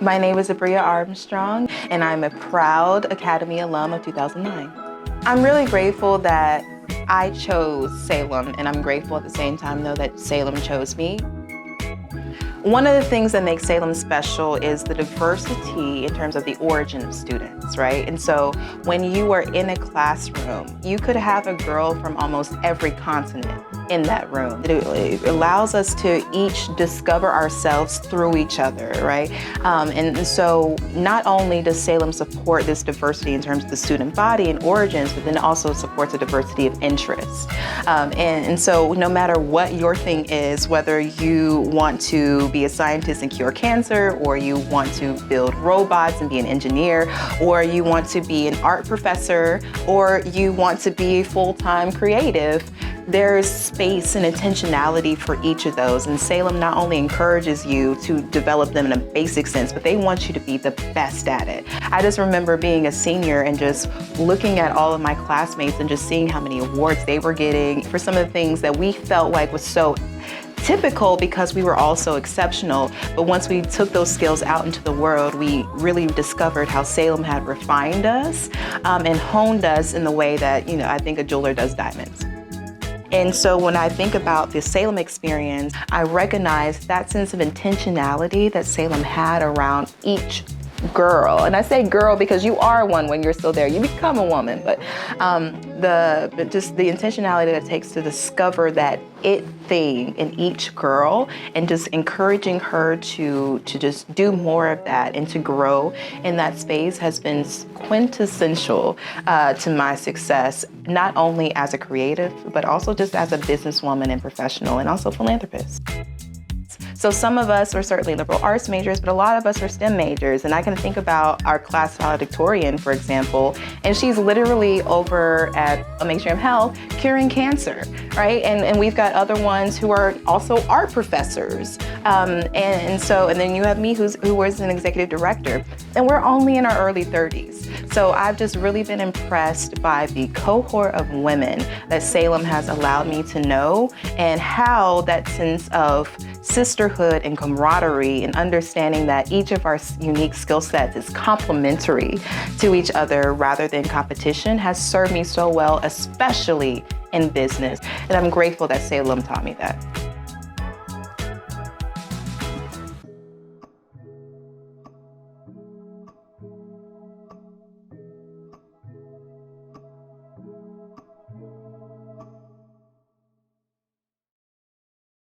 My name is Abrea Armstrong, and I'm a proud Academy alum of 2009. I'm really grateful that I chose Salem, and I'm grateful at the same time, though, that Salem chose me. One of the things that makes Salem special is the diversity in terms of the origin of students, right? And so when you are in a classroom, you could have a girl from almost every continent in that room. It allows us to each discover ourselves through each other, right? And so not only does Salem support this diversity in terms of the student body and origins, but then it also supports a diversity of interests. And so no matter what your thing is, whether you want to be a scientist and cure cancer, or you want to build robots and be an engineer, or you want to be an art professor, or you want to be a full-time creative, there's space and intentionality for each of those. And Salem not only encourages you to develop them in a basic sense, but they want you to be the best at it. I just remember being a senior and just looking at all of my classmates and just seeing how many awards they were getting for some of the things that we felt like was so typical because we were all so exceptional. But once we took those skills out into the world, we really discovered how Salem had refined us and honed us in the way that, I think a jeweler does diamonds. And so when I think about the Salem experience, I recognize that sense of intentionality that Salem had around each girl. And I say girl because you are one when you're still there. You become a woman, but just the intentionality that it takes to discover that it thing in each girl and just encouraging her to just do more of that and to grow in that space has been quintessential to my success, not only as a creative, but also just as a businesswoman and professional and also philanthropist. So some of us are certainly liberal arts majors, but a lot of us are STEM majors. And I can think about our class valedictorian, for example, and she's literally over at A'09 Health curing cancer, right? And we've got other ones who are also art professors. And then you have me who was an executive director, and we're only in our early 30s. So I've just really been impressed by the cohort of women that Salem has allowed me to know, and how that sense of sisterhood and camaraderie and understanding that each of our unique skill sets is complementary to each other rather than competition has served me so well, especially in business. And I'm grateful that Salem taught me that.